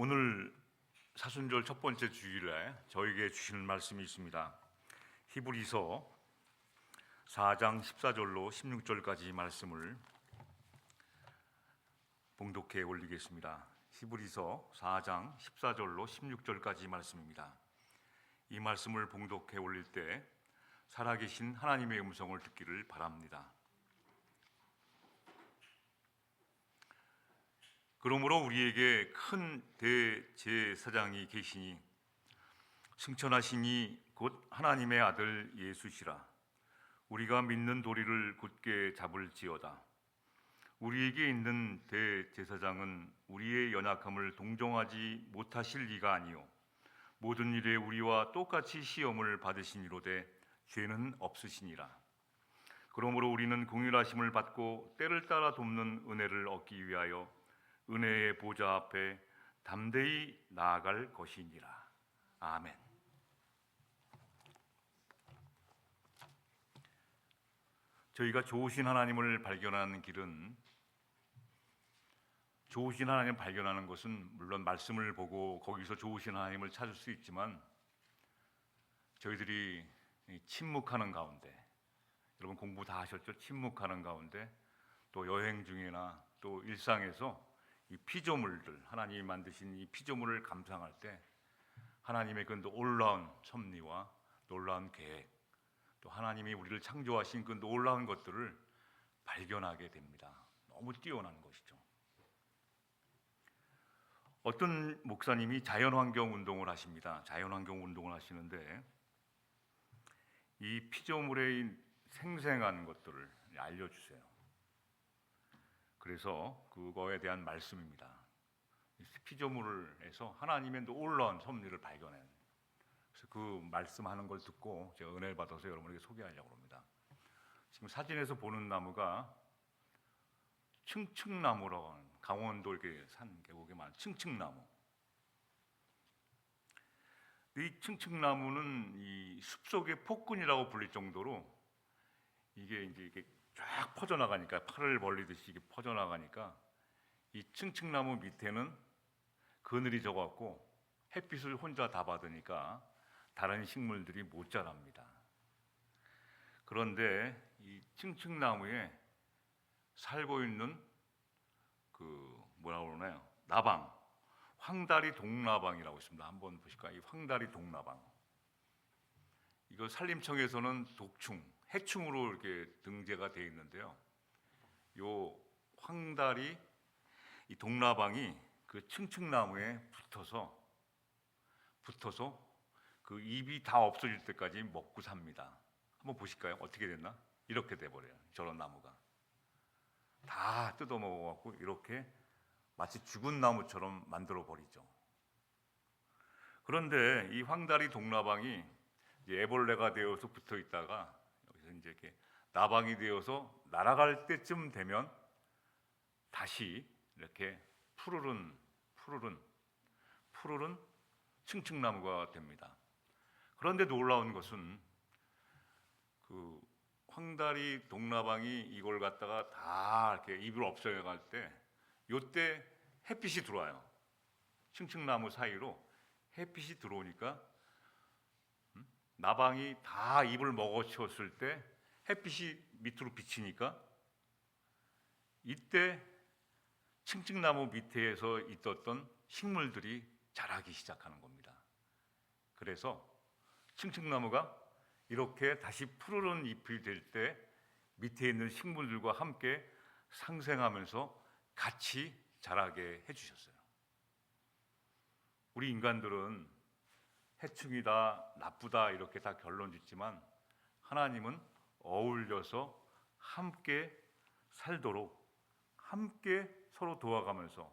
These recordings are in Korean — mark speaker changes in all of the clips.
Speaker 1: 오늘 사순절 첫 번째 주일에 저에게 주시는 말씀이 있습니다. 히브리서 4장 14절로 16절까지 말씀을 봉독해 올리겠습니다. 히브리서 4장 14절로 16절까지 말씀입니다. 이 말씀을 봉독해 올릴 때 살아계신 하나님의 음성을 듣기를 바랍니다. 그러므로 우리에게 큰 대제사장이 계시니 승천하시니 곧 하나님의 아들 예수시라. 우리가 믿는 도리를 굳게 잡을지어다. 우리에게 있는 대제사장은 우리의 연약함을 동정하지 못하실 리가 아니요 모든 일에 우리와 똑같이 시험을 받으시니로되 죄는 없으시니라. 그러므로 우리는 공의하심을 받고 때를 따라 돕는 은혜를 얻기 위하여 은혜의 보좌 앞에 담대히 나아갈 것이니라. 아멘. 저희가 좋으신 하나님을 발견하는 길은, 좋으신 하나님을 발견하는 것은 물론 말씀을 보고 거기서 좋으신 하나님을 찾을 수 있지만, 저희들이 침묵하는 가운데, 여러분 공부 다 하셨죠? 침묵하는 가운데 또 여행 중이나 또 일상에서 이 피조물들, 하나님이 만드신 이 피조물을 감상할 때 하나님의 그 놀라운 섭리와 놀라운 계획, 또 하나님이 우리를 창조하신 그 놀라운 것들을 발견하게 됩니다. 너무 뛰어난 것이죠. 어떤 목사님이 자연환경 운동을 하십니다. 자연환경 운동을 하시는데 이 피조물의 생생한 것들을 알려주세요. 그래서 그거에 대한 말씀입니다. 피조물에서 하나님의 놀라운 섭리를 발견해요. 그래서 그 말씀하는 걸 듣고 제가 은혜를 받아서 여러분에게 소개하려고 합니다. 지금 사진에서 보는 나무가 층층나무라고 하는, 강원도 이렇게 산 계곡에 많은 층층나무. 이 층층나무는 이 숲속의 폭군이라고 불릴 정도로 이게 이제 이렇게 쫙 퍼져나가니까, 팔을 벌리듯이 이게 퍼져나가니까 이 층층나무 밑에는 그늘이 져갖고 햇빛을 혼자 다 받으니까 다른 식물들이 못 자랍니다. 그런데 이 층층나무에 살고 있는 그 뭐라고 그러나요? 나방, 황다리 동나방이라고 있습니다. 한번 보실까요? 이 황다리 동나방. 이거 산림청에서는 독충, 해충으로 이렇게 등재가 되어 있는데요. 요 황다리 이 동나방이 그 층층나무에 붙어서 그 잎이 다 없어질 때까지 먹고 삽니다. 한번 보실까요? 어떻게 됐나? 이렇게 돼버려요. 저런 나무가 다 뜯어 먹어갖고 이렇게 마치 죽은 나무처럼 만들어 버리죠. 그런데 이 황다리 동나방이 이제 애벌레가 되어서 붙어 있다가 여기서 이제 이렇게 나방이 되어서 날아갈 때쯤 되면 다시 이렇게 푸르른 층층나무가 됩니다. 그런데 놀라운 것은 그 황다리 동나방이 이걸 갖다가 다 이렇게 잎을 없애갈 때, 요때 햇빛이 들어와요. 층층나무 사이로 햇빛이 들어오니까 나방이 다 잎을 먹어치웠을 때 햇빛이 밑으로 비치니까 이때 층층나무 밑에서 있었던 식물들이 자라기 시작하는 겁니다. 그래서 층층나무가 이렇게 다시 푸르른 잎이 될 때 밑에 있는 식물들과 함께 상생하면서 같이 자라게 해주셨어요. 우리 인간들은 해충이다, 나쁘다 이렇게 다 결론 짓지만 하나님은 어울려서 함께 살도록, 함께 서로 도와가면서,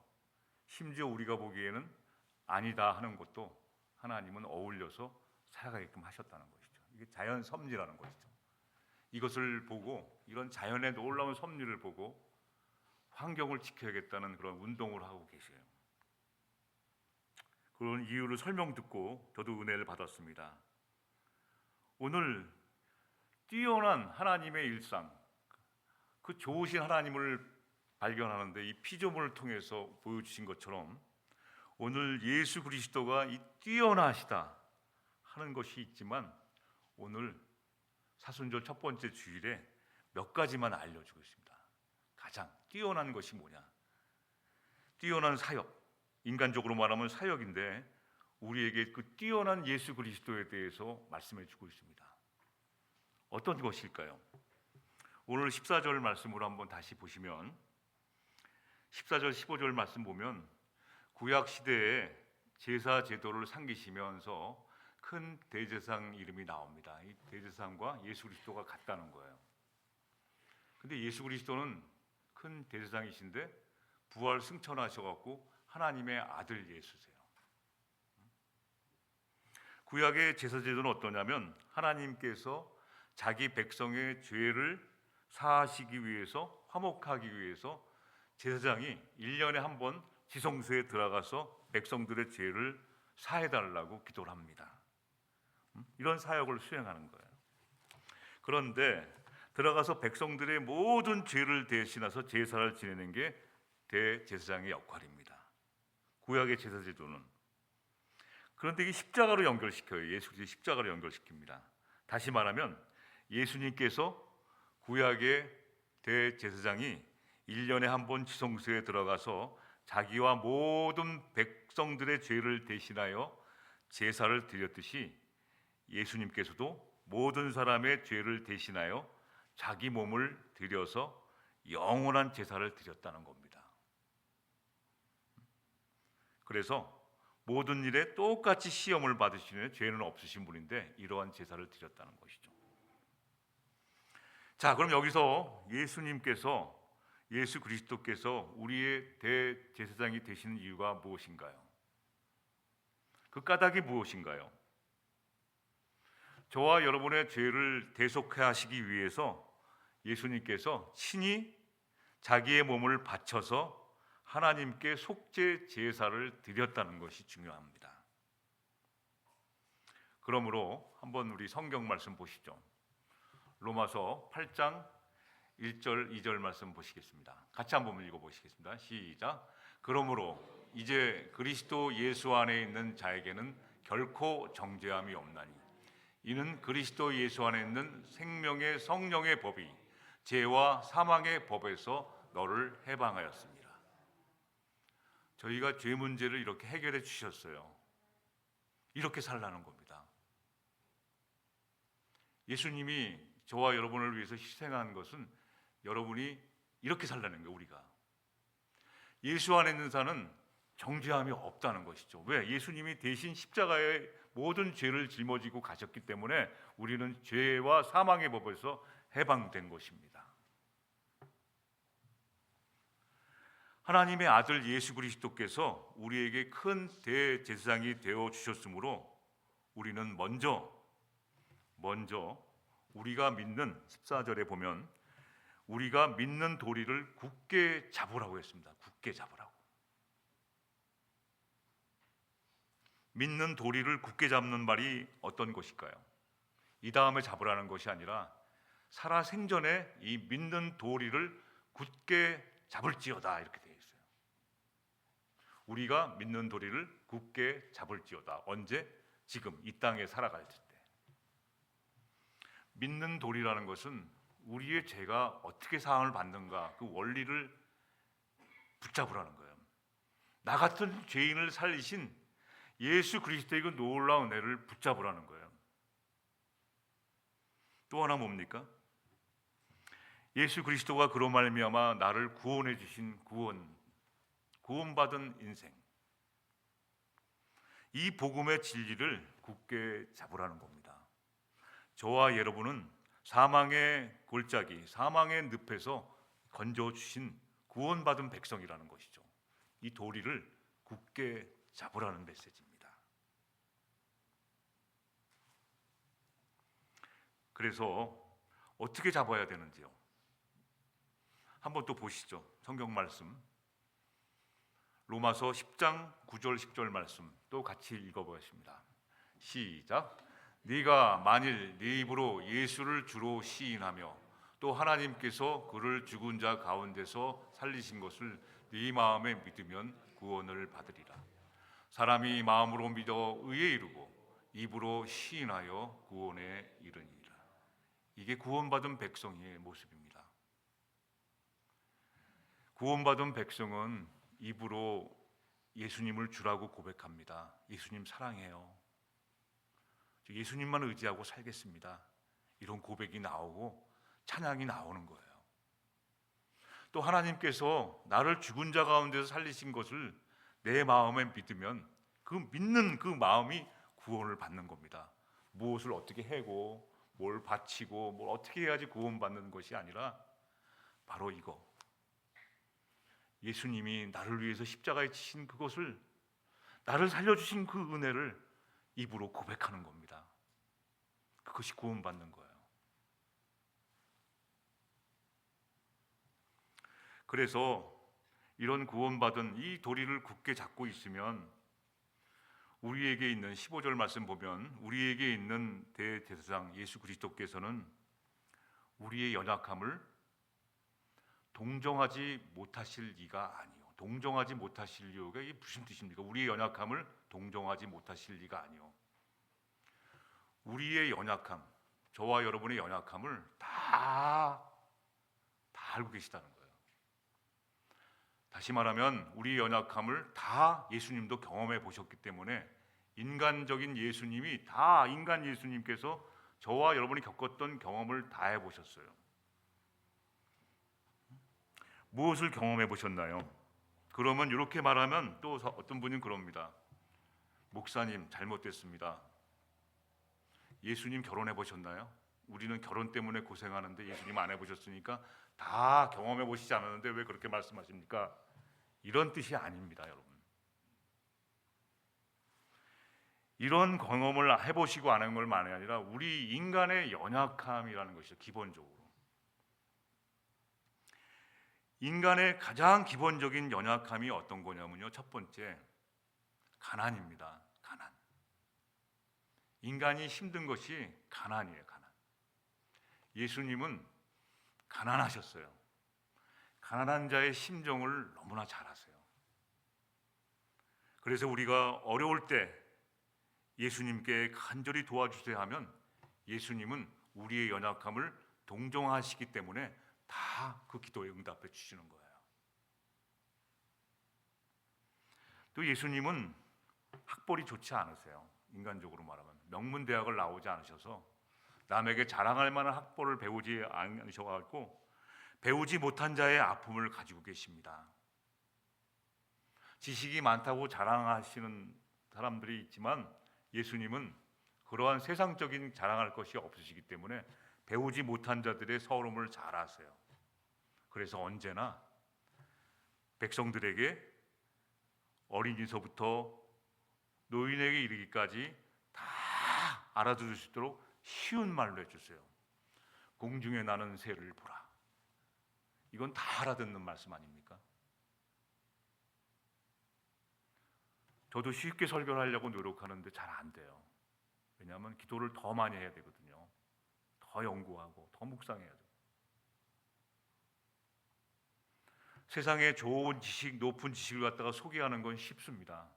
Speaker 1: 심지어 우리가 보기에는 아니다 하는 것도 하나님은 어울려서 살아가게끔 하셨다는 것이죠. 이게 자연 섭리라는 것이죠. 이것을 보고, 이런 자연의 놀라운 섭리를 보고 환경을 지켜야겠다는 그런 운동을 하고 계세요. 그런 이유를 설명 듣고 저도 은혜를 받았습니다. 오늘 뛰어난 하나님의 일상, 그 좋으신 하나님을 발견하는데 이 피조물을 통해서 보여주신 것처럼 오늘 예수 그리스도가 이 뛰어나시다 하는 것이 있지만 오늘 사순절 첫 번째 주일에 몇 가지만 알려주고 있습니다. 가장 뛰어난 것이 뭐냐? 뛰어난 사역, 인간적으로 말하면 사역인데 우리에게 그 뛰어난 예수 그리스도에 대해서 말씀해 주고 있습니다. 어떤 것일까요? 오늘 14절 말씀으로 한번 다시 보시면 14절 15절 말씀 보면 구약 시대에 제사 제도를 상기시면서 큰 대제사장 이름이 나옵니다. 이 대제사장과 예수 그리스도가 같다는 거예요. 근데 예수 그리스도는 큰 대제사장이신데 부활 승천하셔갖고 하나님의 아들 예수세요. 구약의 제사 제도는 어떠냐면 하나님께서 자기 백성의 죄를 사하시기 위해서, 화목하기 위해서 제사장이 1년에 한 번 지성소에 들어가서 백성들의 죄를 사해달라고 기도를 합니다. 이런 사역을 수행하는 거예요. 그런데 들어가서 백성들의 모든 죄를 대신해서 제사를 지내는 게 대제사장의 역할입니다. 구약의 제사 제도는. 그런데 이게 십자가로 연결시켜요. 예수 그리스도의 십자가로 연결시킵니다. 다시 말하면 예수님께서 구약의 대제사장이 1년에 한 번 지성소에 들어가서 자기와 모든 백성들의 죄를 대신하여 제사를 드렸듯이 예수님께서도 모든 사람의 죄를 대신하여 자기 몸을 드려서 영원한 제사를 드렸다는 겁니다. 그래서 모든 일에 똑같이 시험을 받으시는 죄는 없으신 분인데 이러한 제사를 드렸다는 것이죠. 자, 그럼 여기서 예수 그리스도께서 우리의 대제사장이 되시는 이유가 무엇인가요? 그 까닭이 무엇인가요? 저와 여러분의 죄를 대속해 하시기 위해서 예수님께서 친히 자기의 몸을 바쳐서 하나님께 속죄 제사를 드렸다는 것이 중요합니다. 그러므로 한번 우리 성경 말씀 보시죠. 로마서 8장 1절 2절 말씀 보시겠습니다. 같이 한번 읽어보시겠습니다. 시작. 그러므로 이제 그리스도 예수 안에 있는 자에게는 결코 정죄함이 없나니 이는 그리스도 예수 안에 있는 생명의 성령의 법이 죄와 사망의 법에서 너를 해방하였습니다. 저희가 죄 문제를 이렇게 해결해 주셨어요. 이렇게 살라는 겁니다. 예수님이 저와 여러분을 위해서 희생한 것은 여러분이 이렇게 살라는 거예요. 우리가 예수 안에 있는 자는 정죄함이 없다는 것이죠. 왜? 예수님이 대신 십자가에 모든 죄를 짊어지고 가셨기 때문에 우리는 죄와 사망의 법에서 해방된 것입니다. 하나님의 아들 예수 그리스도께서 우리에게 큰 대제사장이 되어 주셨으므로 우리는 먼저 우리가 믿는 14절에 보면 우리가 믿는 도리를 굳게 잡으라고 했습니다. 굳게 잡으라고. 믿는 도리를 굳게 잡는 말이 어떤 것일까요? 이 다음에 잡으라는 것이 아니라 살아 생전에 이 믿는 도리를 굳게 잡을지어다 이렇게 되어 있어요. 우리가 믿는 도리를 굳게 잡을지어다. 언제? 지금 이 땅에 살아갈 때. 믿는 도리라는 것은 우리의 죄가 어떻게 사함을 받는가 그 원리를 붙잡으라는 거예요. 나 같은 죄인을 살리신 예수 그리스도의 그 놀라운 애를 붙잡으라는 거예요. 또 하나 뭡니까? 예수 그리스도가 그로 말미암아 나를 구원해 주신 구원받은 인생, 이 복음의 진리를 굳게 잡으라는 겁니다. 저와 여러분은 사망의 골짜기, 사망의 늪에서 건져주신 구원받은 백성이라는 것이죠. 이 도리를 굳게 잡으라는 메시지입니다. 그래서 어떻게 잡아야 되는지요? 한번 또 보시죠. 성경 말씀 로마서 10장 9절 10절 말씀 또 같이 읽어보겠습니다. 시작. 네가 만일 네 입으로 예수를 주로 시인하며 또 하나님께서 그를 죽은 자 가운데서 살리신 것을 네 마음에 믿으면 구원을 받으리라. 사람이 마음으로 믿어 의에 이르고 입으로 시인하여 구원에 이르니라. 이게 구원받은 백성의 모습입니다. 구원받은 백성은 입으로 예수님을 주라고 고백합니다. 예수님 사랑해요. 예수님만 의지하고 살겠습니다. 이런 고백이 나오고 찬양이 나오는 거예요. 또 하나님께서 나를 죽은 자 가운데서 살리신 것을 내 마음에 믿으면 그 믿는 그 마음이 구원을 받는 겁니다. 무엇을 어떻게 해고 뭘 바치고 뭘 어떻게 해야지 구원받는 것이 아니라 바로 이거, 예수님이 나를 위해서 십자가에 지신 그것을, 나를 살려주신 그 은혜를 입으로 고백하는 겁니다. 그것이 구원받는 거예요. 그래서 이런 구원받은 이 도리를 굳게 잡고 있으면 우리에게 있는 15절 말씀 보면 우리에게 있는 대제사장 예수 그리스도께서는 우리의 연약함을 동정하지 못하실 리가 아니요. 동정하지 못하실 이유가 이게 무슨 뜻입니까? 우리의 연약함을 동정하지 못하실 리가 아니요. 우리의 연약함, 저와 여러분의 연약함을 다 알고 계시다는 거예요. 다시 말하면 우리의 연약함을 다 예수님도 경험해 보셨기 때문에 인간적인 예수님이 다 인간 예수님께서 저와 여러분이 겪었던 경험을 다 해보셨어요. 무엇을 경험해 보셨나요? 그러면 이렇게 말하면 또 어떤 분은 그럽니다. 목사님 잘못됐습니다. 예수님 결혼해 보셨나요? 우리는 결혼 때문에 고생하는데 예수님 안 해보셨으니까 다 경험해 보시지 않았는데 왜 그렇게 말씀하십니까? 이런 뜻이 아닙니다, 여러분. 이런 경험을 해보시고 안 한 걸 말이 아니라 우리 인간의 연약함이라는 것이죠. 기본적으로 인간의 가장 기본적인 연약함이 어떤 거냐면요, 첫 번째 가난입니다. 가난. 인간이 힘든 것이 가난이에요. 가난. 예수님은 가난하셨어요. 가난한 자의 심정을 너무나 잘 아세요. 그래서 우리가 어려울 때 예수님께 간절히 도와주세요 하면 예수님은 우리의 연약함을 동정하시기 때문에 다 그 기도에 응답해 주시는 거예요. 또 예수님은 학벌이 좋지 않으세요. 인간적으로 말하면 명문대학을 나오지 않으셔서 남에게 자랑할 만한 학벌을 배우지 않으셔가지고 배우지 못한 자의 아픔을 가지고 계십니다. 지식이 많다고 자랑하시는 사람들이 있지만 예수님은 그러한 세상적인 자랑할 것이 없으시기 때문에 배우지 못한 자들의 서러움을 잘 아세요. 그래서 언제나 백성들에게 어린이서부터 노인에게 이르기까지 다 알아들을 수 있도록 쉬운 말로 해주세요. 공중에 나는 새를 보라. 이건 다 알아듣는 말씀 아닙니까? 저도 쉽게 설교를 하려고 노력하는데 잘 안 돼요. 왜냐하면 기도를 더 많이 해야 되거든요. 더 연구하고 더 묵상해야 돼요. 세상에 좋은 지식, 높은 지식을 갖다가 소개하는 건 쉽습니다.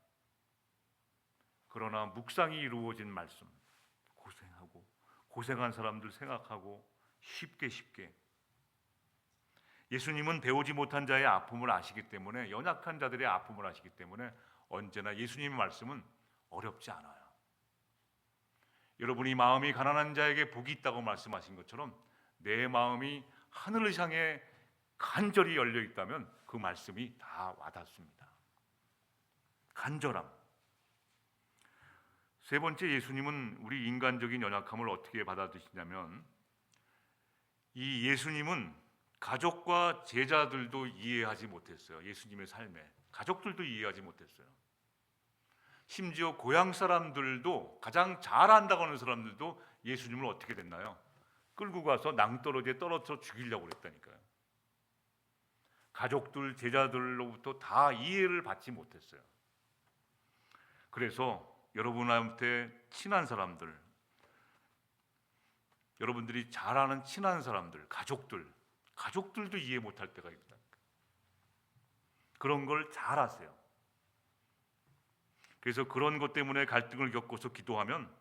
Speaker 1: 그러나 묵상이 이루어진 말씀, 고생하고 고생한 사람들 생각하고 쉽게 예수님은 배우지 못한 자의 아픔을 아시기 때문에, 연약한 자들의 아픔을 아시기 때문에 언제나 예수님의 말씀은 어렵지 않아요. 여러분이 마음이 가난한 자에게 복이 있다고 말씀하신 것처럼 내 마음이 하늘을 향해 간절히 열려 있다면 그 말씀이 다 와닿습니다. 간절함. 세 번째, 예수님은 우리 인간적인 연약함을 어떻게 받아들이시냐면, 이 예수님은 가족과 제자들도 이해하지 못했어요. 예수님의 삶에 가족들도 이해하지 못했어요. 심지어 고향 사람들도, 가장 잘 안다고 하는 사람들도 예수님을 어떻게 됐나요? 끌고 가서 낭떠러지에 떨어뜨려 죽이려고 그랬다니까요. 가족들, 제자들로부터 다 이해를 받지 못했어요. 그래서 여러분한테 친한 사람들, 여러분들이 잘 아는 친한 사람들, 가족들도 이해 못할 때가 있다. 그런 걸 잘 아세요. 그래서 그런 것 때문에 갈등을 겪어서 기도하면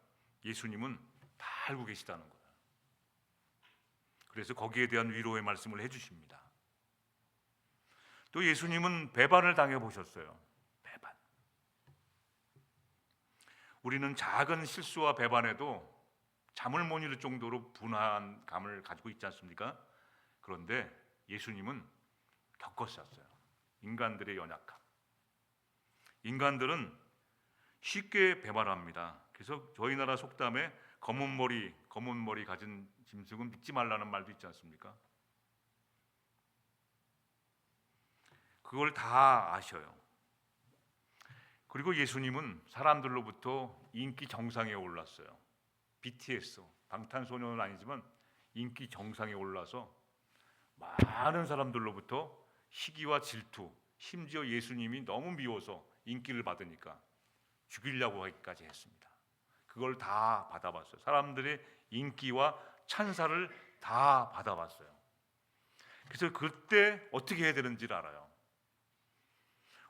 Speaker 1: 예수님은 다 알고 계시다는 거예요. 그래서 거기에 대한 위로의 말씀을 해주십니다. 또 예수님은 배반을 당해보셨어요. 배반. 우리는 작은 실수와 배반에도 잠을 못 이룰 정도로 분한 감을 가지고 있지 않습니까? 그런데 예수님은 겪었었어요. 인간들의 연약함. 인간들은 쉽게 배반합니다. 그래서 저희 나라 속담에 검은 머리 가진 짐승은 믿지 말라는 말도 있지 않습니까? 그걸 다 아셔요. 그리고 예수님은 사람들로부터 인기 정상에 올랐어요. BTS, 방탄소년은 아니지만 인기 정상에 올라서 많은 사람들로부터 시기와 질투, 심지어 예수님이 너무 미워서 인기를 받으니까 죽이려고 하기까지 했습니다. 그걸 다 받아봤어요. 사람들의 인기와 찬사를 다 받아봤어요. 그래서 그때 어떻게 해야 되는지를 알아요.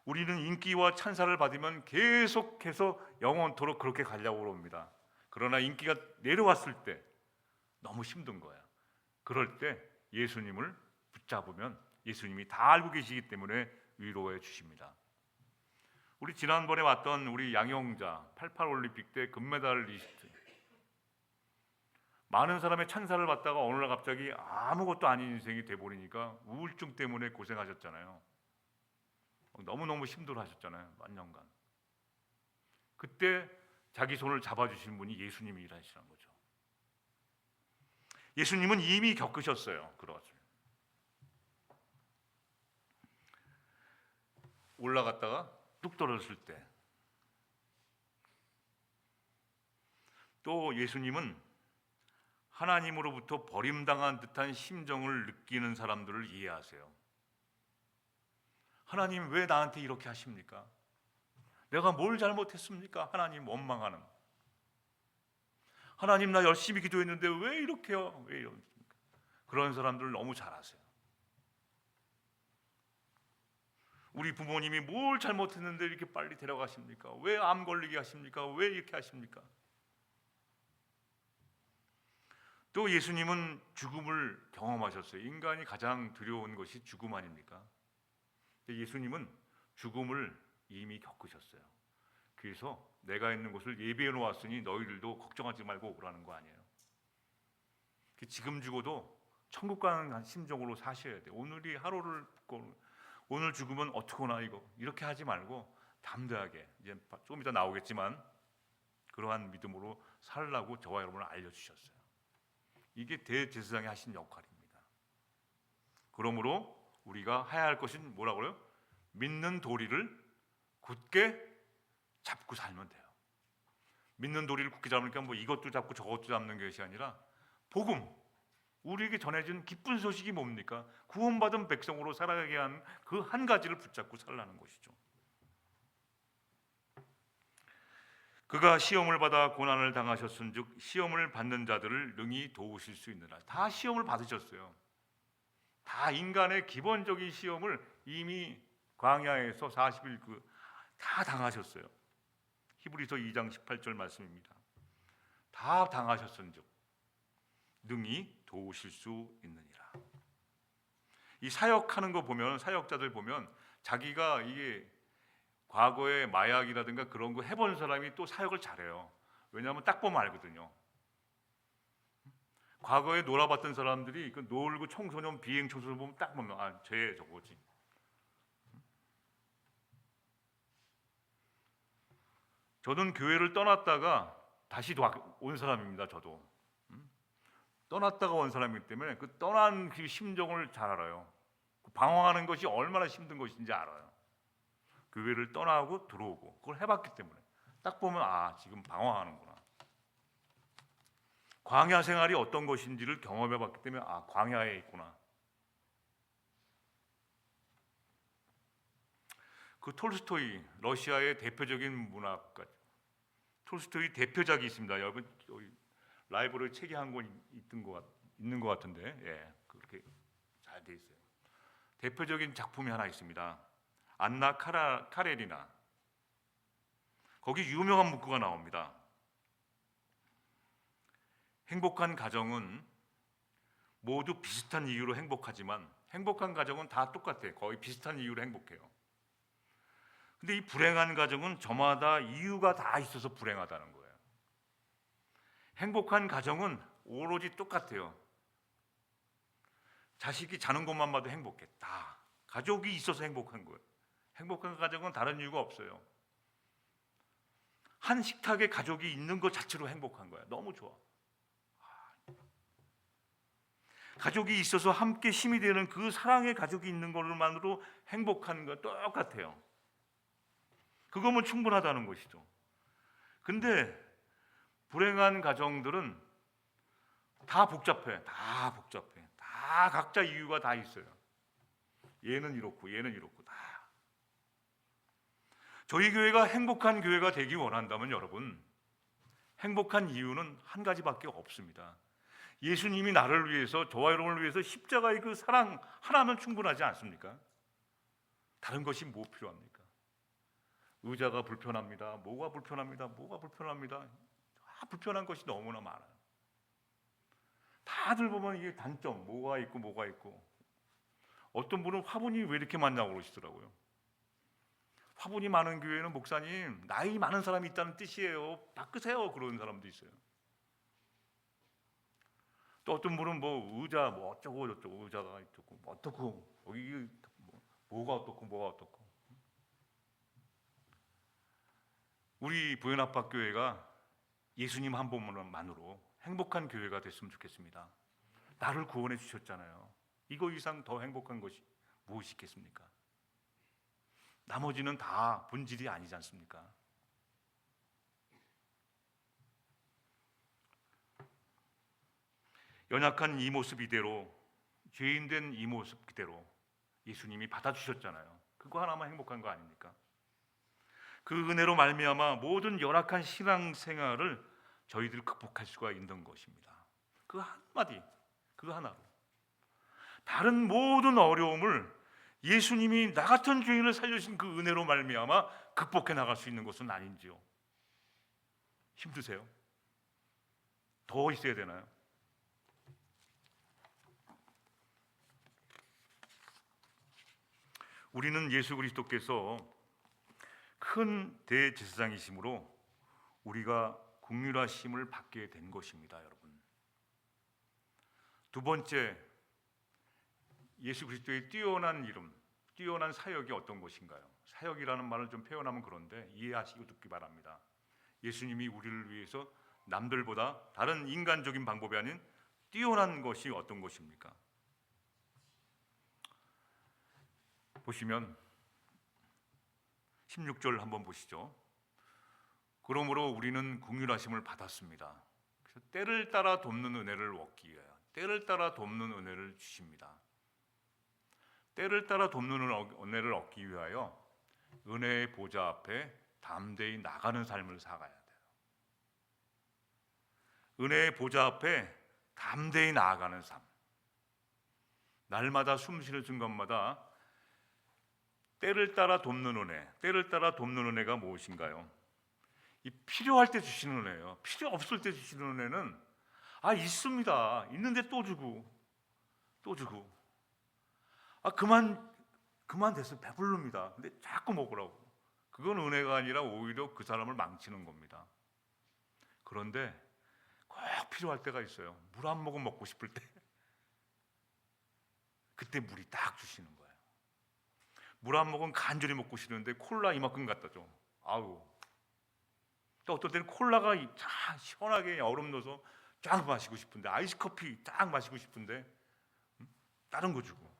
Speaker 1: 우리는 인기와 찬사를 받으면 계속해서 영원토록 그렇게 가려고 합니다. 그러나 인기가 내려왔을 때 너무 힘든 거야. 그럴 때 예수님을 붙잡으면 예수님이 다 알고 계시기 때문에 위로해 주십니다. 우리 지난번에 왔던 우리 양영자 88 올림픽 때 금메달리스트, 많은 사람의 찬사를 받다가 어느 날 갑자기 아무것도 아닌 인생이 돼버리니까 우울증 때문에 고생하셨잖아요. 너무너무 힘들어하셨잖아요. 몇 년간. 그때 자기 손을 잡아주신 분이 예수님이라시는 거죠. 예수님은 이미 겪으셨어요. 그러죠. 올라갔다가 뚝 떨어졌을 때, 또 예수님은 하나님으로부터 버림당한 듯한 심정을 느끼는 사람들을 이해하세요. 하나님 왜 나한테 이렇게 하십니까? 내가 뭘 잘못했습니까? 하나님 원망하는. 하나님 나 열심히 기도했는데 왜 이렇게요? 왜 이럽니까? 그런 사람들 너무 잘 아세요. 우리 부모님이 뭘 잘못했는데 이렇게 빨리 데려가십니까? 왜 암 걸리게 하십니까? 왜 이렇게 하십니까? 또 예수님은 죽음을 경험하셨어요. 인간이 가장 두려운 것이 죽음 아닙니까? 예수님은 죽음을 이미 겪으셨어요. 그래서 내가 있는 곳을 예비해 놓았으니 너희들도 걱정하지 말고 오라는 거 아니에요. 지금 죽어도 천국 가는 심정으로 사셔야 돼요. 오늘이 하루를 오늘 죽으면 어떡하나 이렇게 하지 말고 담대하게, 이제 조금 이따 나오겠지만 그러한 믿음으로 살라고 저와 여러분을 알려주셨어요. 이게 대제사장이 하신 역할입니다. 그러므로 우리가 해야 할 것은 뭐라고요? 믿는 도리를 굳게 잡고 살면 돼요. 믿는 도리를 굳게 잡으니까 뭐 이것도 잡고 저것도 잡는 것이 아니라 복음, 우리에게 전해진 기쁜 소식이 뭡니까? 구원받은 백성으로 살아가게 한 그 한 가지를 붙잡고 살라는 것이죠. 그가 시험을 받아 고난을 당하셨은즉 시험을 받는 자들을 능히 도우실 수 있느라. 다 시험을 받으셨어요. 다 인간의 기본적인 시험을 이미 광야에서 40일 다 당하셨어요. 히브리서 2장 18절 말씀입니다. 다 당하셨은즉 능히 도우실 수 있느니라. 이 사역하는 거 보면, 사역자들 보면 자기가 이게 과거에 마약이라든가 그런 거 해본 사람이 또 사역을 잘해요. 왜냐하면 딱 보면 알거든요. 과거에 놀아봤던 사람들이 그 놀고 청소년 비행 청소년 보면 딱 보면 쟤 저거지. 저는 교회를 떠났다가 다시 온 사람입니다. 저도 떠났다가 온 사람이기 때문에 그 떠난 그 심정을 잘 알아요. 방황하는 것이 얼마나 힘든 것인지 알아요. 교회를 떠나고 들어오고 그걸 해봤기 때문에 딱 보면 지금 방황하는구나. 광야 생활이 어떤 것인지를 경험해봤기 때문에 광야에 있구나. 그 톨스토이, 러시아의 대표적인 문학가, 톨스토이 대표작이 있습니다. 여러분 라이브러리 책이 한 권 있는 것 같은데, 예, 그렇게 잘 돼 있어요. 대표적인 작품이 하나 있습니다. 안나 카레리나. 거기 유명한 문구가 나옵니다. 행복한 가정은 모두 비슷한 이유로 행복하지만 행복한 가정은 다 똑같아요. 거의 비슷한 이유로 행복해요. 근데 이 불행한 가정은 저마다 이유가 다 있어서 불행하다는 거예요. 행복한 가정은 오로지 똑같아요. 자식이 자는 것만 봐도 행복해. 다 가족이 있어서 행복한 거예요. 행복한 가정은 다른 이유가 없어요. 한 식탁에 가족이 있는 것 자체로 행복한 거야. 너무 좋아. 가족이 있어서 함께 힘이 되는 그 사랑의 가족이 있는 것만으로 행복한 거 똑같아요. 그거면 충분하다는 것이죠. 근데 불행한 가정들은 다 복잡해. 다 각자 이유가 다 있어요. 얘는 이렇고 얘는 이렇고 다. 저희 교회가 행복한 교회가 되기 원한다면 여러분, 행복한 이유는 한 가지밖에 없습니다. 예수님이 나를 위해서, 저와 여러분을 위해서 십자가의 그 사랑 하나면 충분하지 않습니까? 다른 것이 뭐 필요합니까? 의자가 불편합니다. 뭐가 불편합니다. 다 불편한 것이 너무나 많아요. 다들 보면 이게 단점 뭐가 있고 어떤 분은 화분이 왜 이렇게 많냐고 그러시더라고요. 화분이 많은 교회는 목사님 나이 많은 사람이 있다는 뜻이에요. 바꾸세요. 그러는 사람도 있어요. 또 어떤 분은 뭐 의자 뭐 어쩌고 저쩌고 의자가 있고 뭐 어떻고 여기 뭐가 어떻고 우리 부연합학교회가 예수님 한 분만으로 행복한 교회가 됐으면 좋겠습니다. 나를 구원해 주셨잖아요. 이거 이상 더 행복한 것이 무엇이 있겠습니까? 나머지는 다 본질이 아니지 않습니까? 연약한 이 모습 이대로, 죄인된 이 모습 그대로 예수님이 받아주셨잖아요. 그거 하나만 행복한 거 아닙니까? 그 은혜로 말미암아 모든 열악한 신앙생활을 저희들이 극복할 수가 있는 것입니다. 그 한마디, 그 하나로 다른 모든 어려움을 예수님이 나 같은 죄인을 살려주신 그 은혜로 말미암아 극복해 나갈 수 있는 것은 아닌지요? 힘드세요? 더 있어야 되나요? 우리는 예수 그리스도께서 큰 대제사장이심으로 우리가 긍휼하심을 받게 된 것입니다, 여러분. 두 번째, 예수 그리스도의 뛰어난 이름, 뛰어난 사역이 어떤 것인가요? 사역이라는 말을 좀 표현하면 그런데 이해하시고 듣기 바랍니다. 예수님이 우리를 위해서 남들보다 다른 인간적인 방법이 아닌 뛰어난 것이 어떤 것입니까? 보시면 16절 한번 보시죠. 그러므로 우리는 긍휼하심을 받았습니다. 그래서 때를 따라 돕는 은혜를 얻기 위하여, 때를 따라 돕는 은혜를 주십니다. 때를 따라 돕는 은혜를 얻기 위하여 은혜의 보좌 앞에 담대히 나가는 삶을 살아가야 돼요. 은혜의 보좌 앞에 담대히 나아가는 삶. 날마다 숨 쉬는 순간마다 때를 따라 돕는 은혜, 때를 따라 돕는 은혜가 무엇인가요? 이 필요할 때 주시는 은혜예요. 필요 없을 때 주시는 은혜는 있습니다. 있는데 또 주고 그만 됐어. 배부릅니다. 근데 자꾸 먹으라고. 그건 은혜가 아니라 오히려 그 사람을 망치는 겁니다. 그런데 꼭 필요할 때가 있어요. 물 한 모금 먹고 싶을 때 그때 물이 딱 주시는 거예요. 물 한 모금 간절히 먹고 싶은데 콜라 이만큼 갖다 줘. 또 어떨 때는 콜라가 시원하게 얼음 넣어서 쫙 마시고 싶은데, 아이스 커피 딱 마시고 싶은데 다른 거 주고.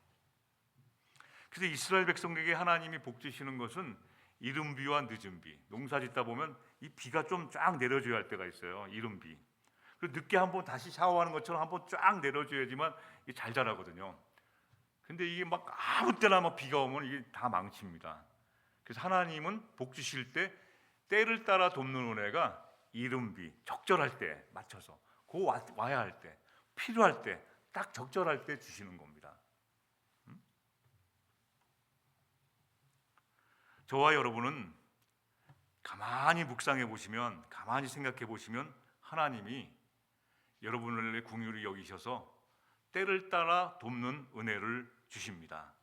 Speaker 1: 그래서 이스라엘 백성에게 하나님이 복 주시는 것은 이른 비와 늦은 비. 농사 짓다 보면 이 비가 좀 쫙 내려줘야 할 때가 있어요. 이른 비. 그리고 늦게 한번 다시 샤워하는 것처럼 한번 쫙 내려줘야지만 이게 잘 자라거든요. 근데 이게 막 아무 때나 막 비가 오면 이게 다 망칩니다. 그래서 하나님은 복 주실 때 때를 따라 돕는 은혜가 이른 비, 적절할 때 맞춰서 와야 할 때, 필요할 때, 딱 적절할 때 주시는 겁니다. 저와 여러분은 가만히 묵상해 보시면, 가만히 생각해 보시면 하나님이 여러분의 긍휼히 여기셔서 때를 따라 돕는 은혜를 주십니다.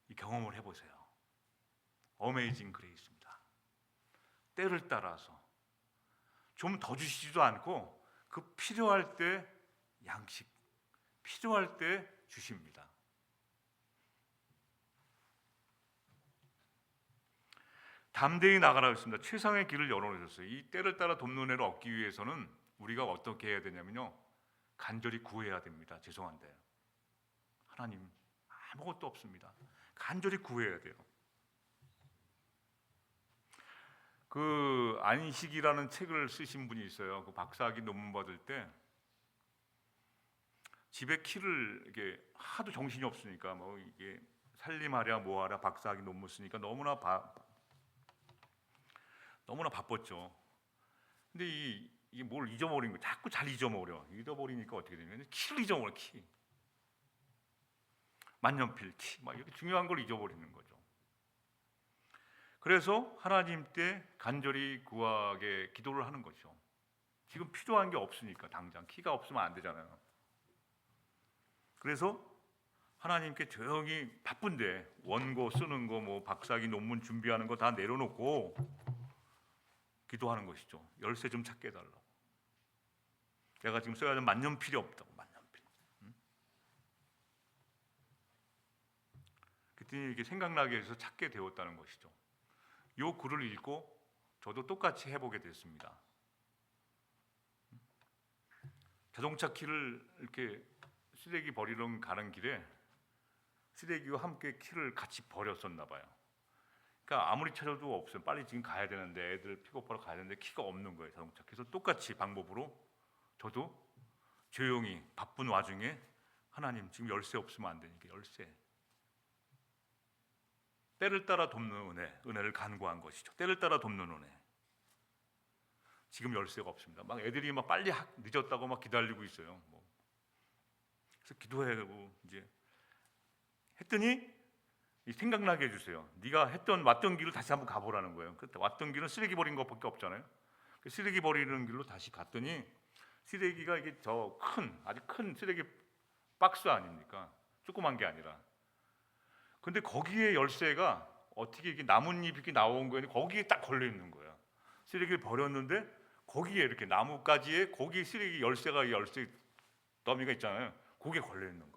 Speaker 1: 이 경험을 해보세요. 어메이징 그레이스입니다. 때를 따라서 좀 더 주시지도 않고 그 필요할 때 양식, 필요할 때 주십니다. 담대히 나가라고 했습니다. 최상의 길을 열어놓으셨어요. 이 때를 따라 돕는 은혜를 얻기 위해서는 우리가 어떻게 해야 되냐면요, 간절히 구해야 됩니다. 죄송한데 하나님 아무것도 없습니다. 간절히 구해야 돼요. 그 안식이라는 책을 쓰신 분이 있어요. 그 박사학위 논문 받을 때 집에 키를 이게 하도 정신이 없으니까 뭐 이게 살림하랴 뭐하랴 박사학위 논문 쓰니까 너무나 바빴죠. 근데 이게 뭘 잊어버린 거예요. 자꾸 잘 잊어버리니까 어떻게 되냐면 키를 잊어버려. 키, 만년필, 키, 막 이렇게 중요한 걸 잊어버리는 거죠. 그래서 하나님 때 간절히 구하게 기도를 하는 거죠. 지금 필요한 게 없으니까 당장 키가 없으면 안 되잖아요. 그래서 하나님께 조용히 바쁜데 원고 쓰는 거, 뭐 박사학위 논문 준비하는 거 다 내려놓고 기도하는 것이죠. 열쇠 좀 찾게 해달라고. 내가 지금 써야 하는 만년필이 없다고. 만년필. 그랬더니 이게 생각나게 해서 찾게 되었다는 것이죠. 요 글을 읽고 저도 똑같이 해보게 됐습니다. 자동차 키를 이렇게 쓰레기 버리러 가는 길에 쓰레기와 함께 키를 같이 버렸었나 봐요. 그러니까 아무리 찾아도 없어요. 빨리 지금 가야 되는데, 애들 픽업하러 가야 되는데 키가 없는 거예요. 자동차. 그래서 똑같이 방법으로 저도 조용히 바쁜 와중에 하나님 지금 열쇠 없으면 안 되니까 열쇠. 때를 따라 돕는 은혜를 간구한 것이죠. 때를 따라 돕는 은혜. 지금 열쇠가 없습니다. 막 애들이 막 빨리 늦었다고 막 기다리고 있어요. 뭐. 그래서 기도하고 이제 했더니 생각나게 해주세요. 네가 왔던 길을 다시 한번 가보라는 거예요. 그때 왔던 길은 쓰레기 버린 것밖에 없잖아요. 그 쓰레기 버리는 길로 다시 갔더니 쓰레기가 이게 아주 큰 쓰레기 박스 아닙니까? 조그만 게 아니라. 근데 거기에 열쇠가 어떻게 이게 나뭇잎이 이렇게 나온 거예요. 거기에 딱 걸려 있는 거예요. 쓰레기를 버렸는데 거기에 이렇게 나뭇가지에 거기 쓰레기 열쇠 더미가 있잖아요. 거기에 걸려 있는 거예요.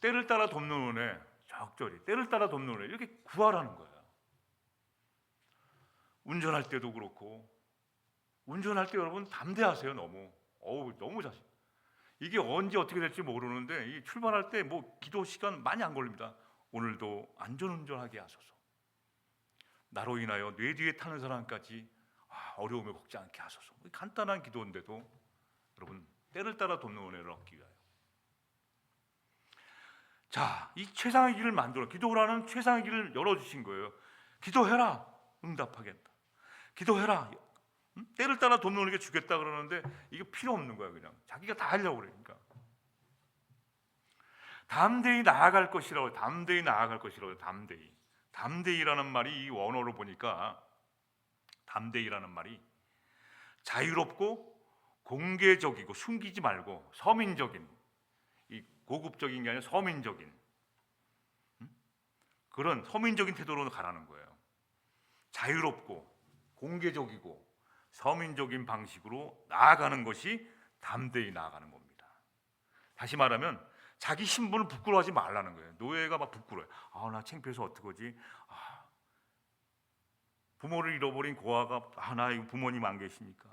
Speaker 1: 때를 따라 돕는 은혜, 적절히 때를 따라 돕는 은혜, 이렇게 구하라는 거예요. 운전할 때도 그렇고, 운전할 때 여러분 담대하세요. 너무 자신. 이게 언제 어떻게 될지 모르는데 이 출발할 때 뭐 기도 시간 많이 안 걸립니다. 오늘도 안전운전하게 하소서. 나로 인하여 뇌 뒤에 타는 사람까지 어려움을 겪지 않게 하소서. 간단한 기도인데도 여러분 때를 따라 돕는 은혜를 얻기 위하여. 자, 이 최상의 길을 만들어, 기도라는 최상의 길을 열어주신 거예요. 기도해라, 응답하겠다. 기도해라, 때를 따라 돕는 은혜를 주겠다 그러는데 이게 필요 없는 거야. 그냥 자기가 다 하려고 그러니까. 담대히 나아갈 것이라고. 담대히라는 말이 이 원어로 보니까 담대히라는 말이 자유롭고 공개적이고 숨기지 말고 서민적인, 이 고급적인 게 아니라 서민적인, 그런 서민적인 태도로 가라는 거예요. 자유롭고 공개적이고 서민적인 방식으로 나아가는 것이 담대히 나아가는 겁니다. 다시 말하면 자기 신분을 부끄러워하지 말라는 거예요. 노예가 막 부끄러워요. 나 창피해서 어떡하지? 부모를 잃어버린 고아가 나 이거 부모님 안 계시니까.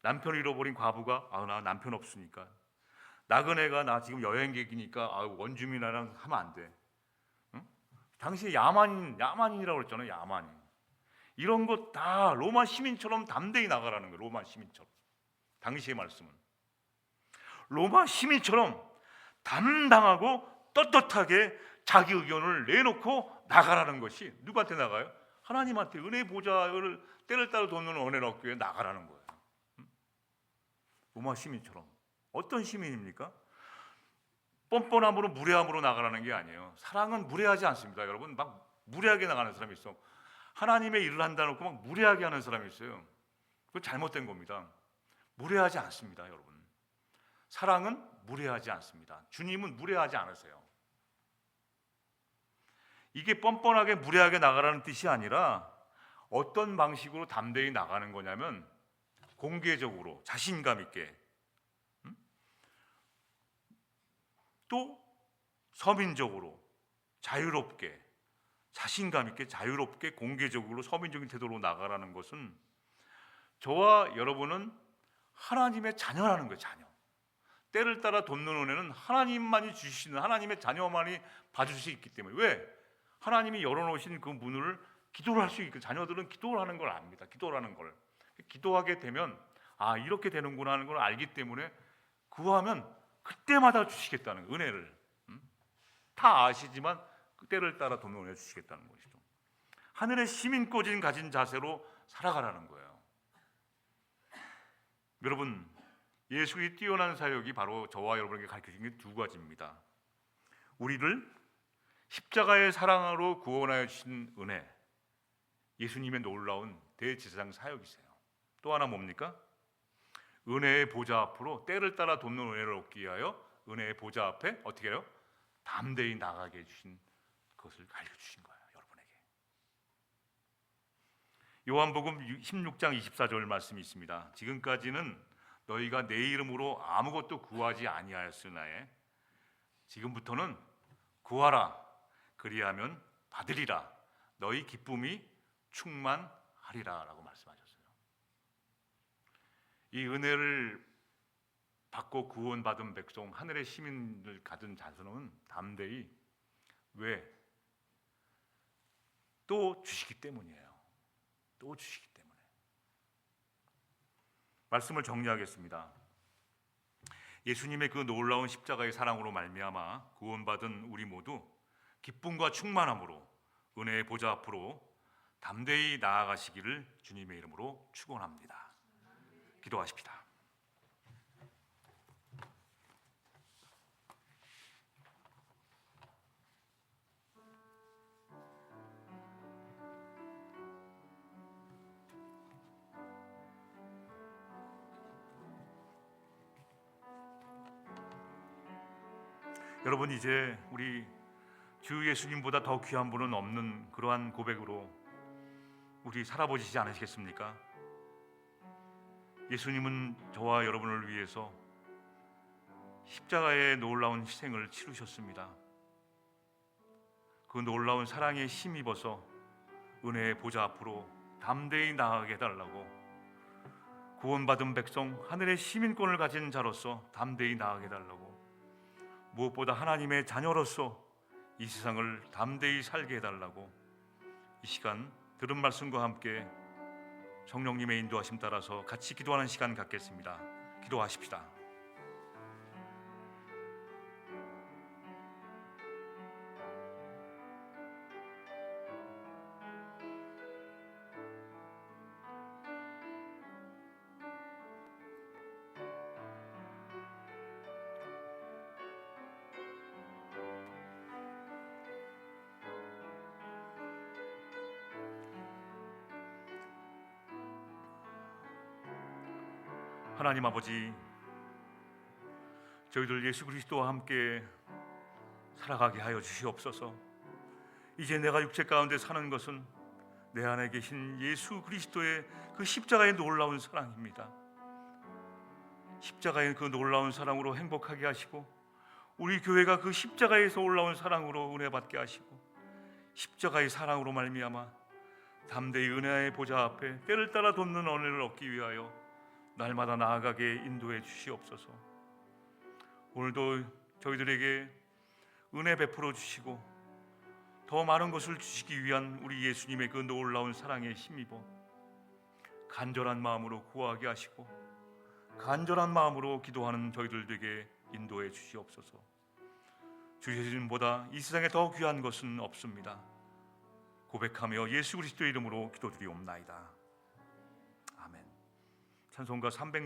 Speaker 1: 남편을 잃어버린 과부가 나 남편 없으니까. 나그네가 나 지금 여행객이니까 원주민이랑 하면 안 돼. 응? 당시에 야만인이라고 그랬잖아요. 야만인. 이런 것 다 로마 시민처럼 담대히 나가라는 거예요. 로마 시민처럼. 당시의 말씀은 로마 시민처럼 담당하고 떳떳하게 자기 의견을 내놓고 나가라는 것이, 누구한테 나가요? 하나님한테. 은혜 보좌를 때를 따라 돕는 은혜를 얻기 위해 나가라는 거예요. 로마 시민처럼. 어떤 시민입니까? 뻔뻔함으로 무례함으로 나가라는 게 아니에요. 사랑은 무례하지 않습니다. 여러분 막 무례하게 나가는 사람이 있어. 하나님의 일을 한다 놓고 막 무례하게 하는 사람이 있어요. 그거 잘못된 겁니다. 무례하지 않습니다, 여러분. 사랑은 무례하지 않습니다. 주님은 무례하지 않으세요. 이게 뻔뻔하게 무례하게 나가라는 뜻이 아니라 어떤 방식으로 담대히 나가는 거냐면 공개적으로 자신감 있게, 또 서민적으로 자유롭게, 자신감 있게 자유롭게 공개적으로 서민적인 태도로 나가라는 것은 저와 여러분은 하나님의 자녀라는 거예요. 자녀. 때를 따라 돕는 은혜는 하나님만이 주시는, 하나님의 자녀만이 받을 수 있기 때문에. 왜? 하나님이 열어놓으신 그 문을 기도를 할 수 있고, 자녀들은 기도를 하는 걸 압니다. 기도라는 걸. 기도하게 되면 아, 이렇게 되는구나 하는 걸 알기 때문에 구하면 그때마다 주시겠다는 거예요. 은혜를. 다 아시지만 그 때를 따라 돕는 은혜 주시겠다는 것이죠. 하늘의 시민권을 가진 자세로 살아가라는 거예요. 여러분, 예수의 뛰어난 사역이 바로 저와 여러분에게 가르쳐준 게 두 가지입니다. 우리를 십자가의 사랑으로 구원하여 주신 은혜, 예수님의 놀라운 대제사장 사역이세요. 또 하나 뭡니까? 은혜의 보좌 앞으로 때를 따라 돕는 은혜를 얻기 위하여 은혜의 보좌 앞에 어떻게 해요? 담대히 나가게 해주신 그것을 가르쳐주신 거예요, 여러분에게. 요한복음 16장 24절 말씀이 있습니다. 지금까지는 너희가 내 이름으로 아무것도 구하지 아니하였으나에 지금부터는 구하라, 그리하면 받으리라, 너희 기쁨이 충만하리라 라고 말씀하셨어요. 이 은혜를 받고 구원받은 백성, 하늘의 시민을 가진 자손은 담대히, 왜? 또 주시기 때문이에요. 또 주시기 때문에. 말씀을 정리하겠습니다. 예수님의 그 놀라운 십자가의 사랑으로 말미암아 구원받은 우리 모두 기쁨과 충만함으로 은혜의 보좌 앞으로 담대히 나아가시기를 주님의 이름으로 축원합니다. 기도하십시다. 여러분, 이제 우리 주 예수님보다 더 귀한 분은 없는 그러한 고백으로 우리 살아보시지 않으시겠습니까? 예수님은 저와 여러분을 위해서 십자가의 놀라운 희생을 치르셨습니다. 그 놀라운 사랑에 힘입어서 은혜의 보좌 앞으로 담대히 나아가게 해달라고, 구원받은 백성, 하늘의 시민권을 가진 자로서 담대히 나아가게 해달라고, 무엇보다 하나님의 자녀로서 이 세상을 담대히 살게 해달라고 이 시간 들은 말씀과 함께 성령님의 인도하심 따라서 같이 기도하는 시간 갖겠습니다. 기도하십시다. 하나님 아버지, 저희들 예수 그리스도와 함께 살아가게 하여 주시옵소서. 이제 내가 육체 가운데 사는 것은 내 안에 계신 예수 그리스도의 그 십자가의 놀라운 사랑입니다. 십자가의 그 놀라운 사랑으로 행복하게 하시고, 우리 교회가 그 십자가에서 올라온 사랑으로 은혜 받게 하시고, 십자가의 사랑으로 말미암아 담대히 은혜의 보좌 앞에 때를 따라 돕는 은혜를 얻기 위하여 날마다 나아가게 인도해 주시옵소서. 오늘도 저희들에게 은혜 베풀어 주시고 더 많은 것을 주시기 위한 우리 예수님의 그 놀라운 사랑에 힘입어 간절한 마음으로 구하게 하시고 간절한 마음으로 기도하는 저희들 되게 인도해 주시옵소서. 주 예수님보다 이 세상에 더 귀한 것은 없습니다. 고백하며 예수 그리스도의 이름으로 기도드리옵나이다. 아멘. 찬송가 300